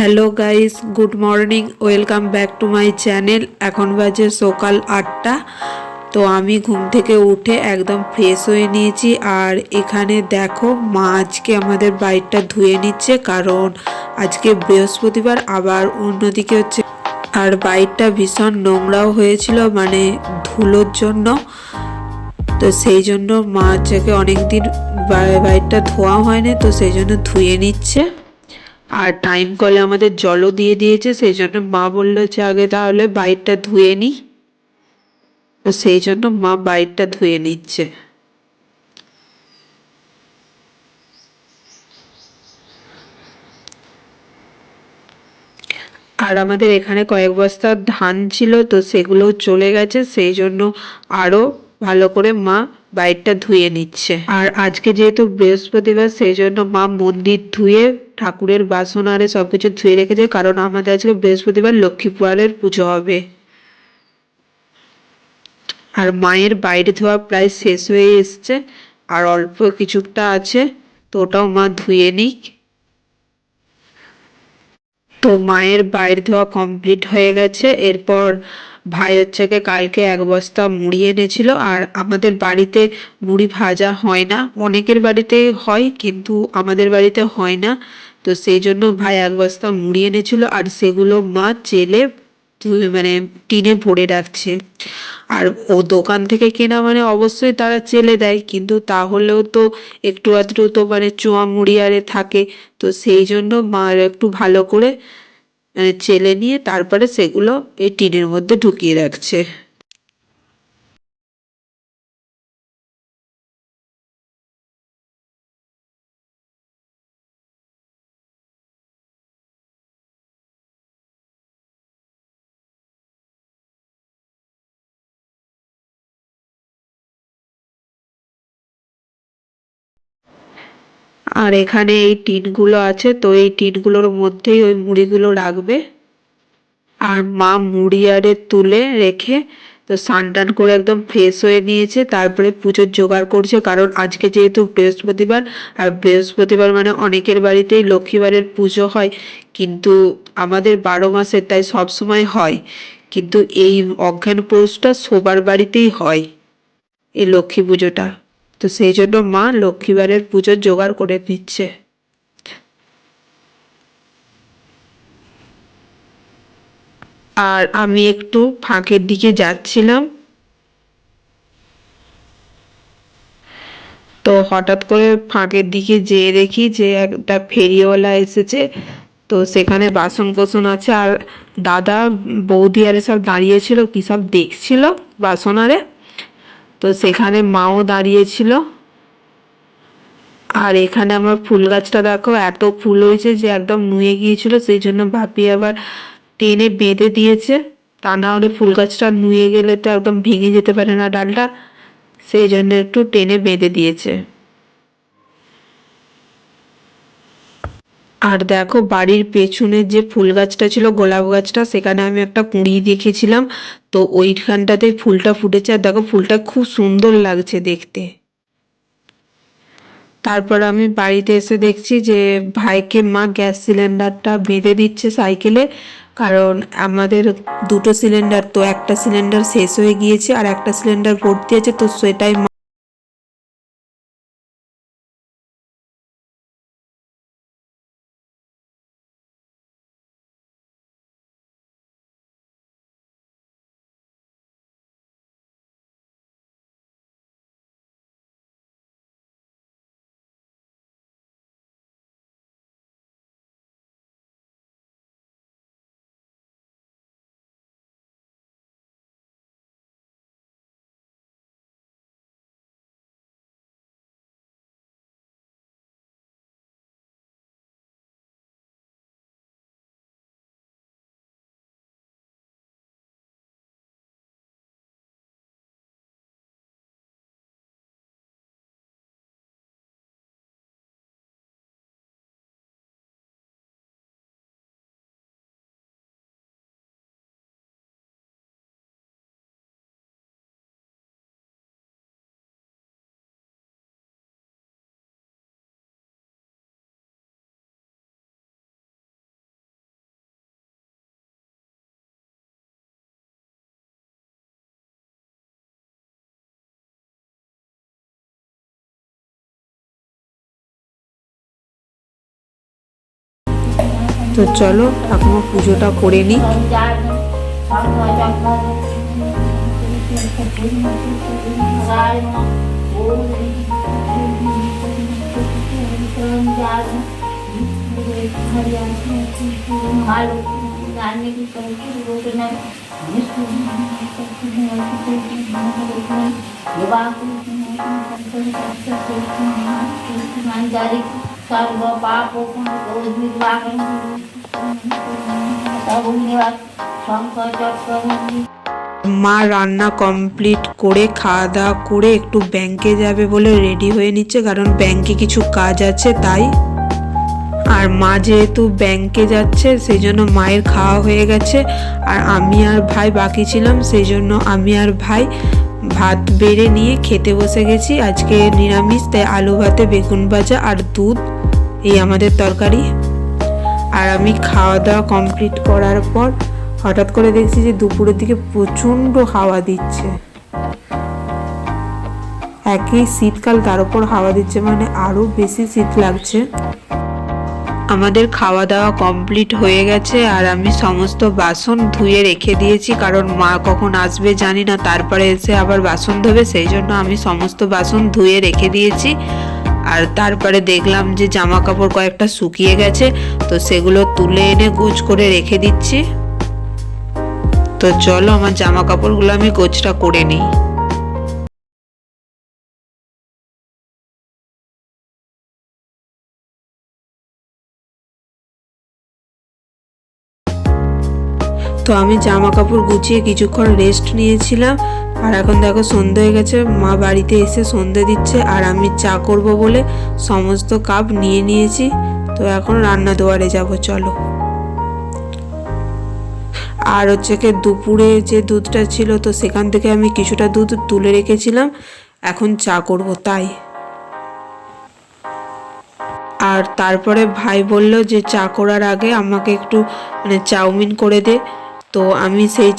Hello guys, good morning, welcome back to my channel. এখন বাজে সকাল 8টা। তো আমি ঘুম থেকে উঠে একদম ফ্রেশ হয়ে নিয়েছি। আর এখানে দেখো, মা আজকে আমাদের বাড়িটা ধুয়ে নিচ্ছে, কারণ আজকে বৃহস্পতিবার। আবার অন্যদিকে হচ্ছে, আর বাড়িটা ভীষণ নোংরাও হয়েছিল, মানে ধুলোর জন্য। তো সেই জন্য মা আজকে অনেকদিন বাড়িটা ধোয়া হয়নি, তো সেই জন্য ধুয়ে নিচ্ছে। আর টাইম কলে আমাদের জলও দিয়ে দিয়েছে, সেই জন্য মা বললো যে আগে তাহলে বাইরটা ধুয়ে নি। তো সেই জন্য মা বাইরটা ধুয়ে নিচ্ছে। আর আমাদের এখানে কয়েক বস্তা ধান ছিল, তো সেগুলোও চলে গেছে, সেই জন্য আরো ভালো করে মা বাইরটা ধুয়ে নিচ্ছে। আর আজকে যেহেতু বৃহস্পতিবার, সেই জন্য মা মন্দির ধুয়ে ঠাকুরের বাসন আরে সবকিছু ধুয়ে রেখেছে, কারণ আমাদের আজকে বৃহস্পতিবার লক্ষ্মী পুয়ারের পুজো হবে। আর মায়ের বাইরে ধোয়া প্রায় শেষ হয়ে এসছে, আর অল্প কিছুটা আছে, তো ওটাও মা ধুয়ে নিক। তো মায়ের বাইরে ধোয়া কমপ্লিট হয়ে গেছে। এরপর ভাই হচ্ছে কালকে 1 বস্তা মুড়ি এনেছিল। আর আমাদের বাড়িতে মুড়ি ভাজা হয় না, অনেকের বাড়িতে হয় কিন্তু আমাদের বাড়িতে হয় না। তো সেই জন্য ভাই 1 বস্তা মুড়ি এনেছিল, আর সেগুলো মা চেলে মানে টিনে ভরে রাখছে। আর ও দোকান থেকে কেনা মানে অবশ্যই তারা চেলে দেয়, কিন্তু তাহলেও তো একটু আধটু তো মানে চোয়া মুড়ি আরে থাকে। তো সেই জন্য মা একটু ভালো করে চেলে নিয়ে তারপরে সেগুলো এই টিনের মধ্যে ঢুকিয়ে রাখছে। আর এখানে এই টিনগুলো আছে, তো এই টিনগুলোর মধ্যেই ওই মুড়িগুলো রাখবে। আর মা মুড়ি আরে তুলে রেখে তো স্নান টান করে একদম ফ্রেশ হয়ে নিয়েছে, তারপরে পুজোর জোগাড় করছে, কারণ আজকে যেহেতু বৃহস্পতিবার। আর বৃহস্পতিবার মানে অনেকের বাড়িতেই লক্ষ্মীবারের পুজো হয়, কিন্তু আমাদের 12 মাসের, তাই সব সময় হয়। কিন্তু এই অজ্ঞান পৌষটা সবার বাড়িতেই হয়, এই লক্ষ্মী পুজোটা। তো সেই জন্য মা লক্ষ্মীবারের পুজোর জোগাড় করে দিচ্ছে। আর আমি একটু ফাঁকের দিকে যাচ্ছিলাম, তো হঠাৎ করে ফাঁকের দিকে যেয়ে দেখি যে একটা ফেরিওয়ালা এসেছে। তো সেখানে বাসন কোসন আছে, আর দাদা বৌদি আরে সব দাঁড়িয়েছিল, কি সব দেখছিল বাসন আরে। তো সেখানে মাও দাঁড়িয়েছিল। আর এখানে আমার ফুল গাছটা দেখো, এত ফুল হয়েছে যে একদম নুয়ে গিয়েছিল, সেই জন্য ভাবি আবার টেনে বেঁধে দিয়েছে। তা না হলে ফুল গাছটা নুয়ে গেলে তো একদম ভেঙে যেতে পারে না ডালটা, সেই জন্য একটু টেনে বেঁধে দিয়েছে। আর দেখো, বাড়ির পেছনে যে ফুল গাছটা ছিল, গোলাপ গাছটা, সেখানে আমি একটা কুঁড়ি দেখেছিলাম। তো ওইখানটাতে ফুলটা ফুটেছে, আর দেখো ফুলটা খুব সুন্দর লাগছে দেখতে। তারপর আমি বাড়িতে এসে দেখছি যে ভাইকে মা গ্যাস সিলিন্ডারটা বেঁধে দিচ্ছে সাইকেলে, কারণ আমাদের দুটো সিলিন্ডার, তো একটা সিলিন্ডার শেষ হয়ে গিয়েছে আর একটা সিলিন্ডার ভর্তি আছে, তো সেটাই তো চলো ঠাকুমা পুজোটা করে নিই। মা রান্না কমপ্লিট করে খাওয়া দাওয়া করে একটু ব্যাংকে যাবে বলে রেডি হয়ে নিচ্ছে, কারণ ব্যাংকে কিছু কাজ আছে তাই। আর মা যেহেতু ব্যাংকে যাচ্ছে সেই জন্য মায়ের খাওয়া হয়ে গেছে, আর আমি আর ভাই বাকি ছিলাম, সেই জন্য আমি আর ভাই ভাত বেড়ে নিয়ে খেতে বসে গেছি। আজকে নিরামিষ, তাই আলু ভাতে বেগুন ভাজা আর দুধ, এই আমাদের তরকারি। আর আমি খাওয়া দাওয়া কমপ্লিট করার পর হঠাৎ করে দেখছি যে দুপুরের দিকে প্রচণ্ড হাওয়া দিচ্ছে। একই শীতকাল, তার উপর হাওয়া দিচ্ছে, মানে আরো বেশি শীত লাগছে। আমাদের খাওয়া দাওয়া কমপ্লিট হয়ে গেছে, আর আমি সমস্ত বাসন ধুয়ে রেখে দিয়েছি, কারণ মা কখন আসবে জানি না, তারপরে এসে আবার বাসন ধোবে, সেই জন্য আমি সমস্ত বাসন ধুয়ে রেখে দিয়েছি। আর তারপরে দেখলাম যে জামা কাপড় কয়েকটা শুকিয়ে গেছে, তো সেগুলো তুলে এনে গোছ করে রেখে দিচ্ছি। তো চলো আমার জামা কাপড়গুলো আমি গোছটা করে নিই। তো আমি জামা কাপড় গুছিয়ে কিছুক্ষণ রেস্ট নিয়েছিলাম, আর এখন দেখো সন্ধে হয়ে গেছে, মা বাড়িতে এসে সন্ধে দিচ্ছে, আর আমি চা করব বলে সমস্ত কাপ নিয়ে নিয়েছি। তো এখন রান্না দুয়ারে যাব, চলো। আর হচ্ছে কি দুপুরে যে দুধটা ছিল, তো সেখান থেকে আমি কিছুটা দুধ তুলে রেখেছিলাম, এখন চা করব তাই। আর তারপরে ভাই বলল যে চা করার আগে আমাকে একটু চাউমিন করে দে, তো আমি সেই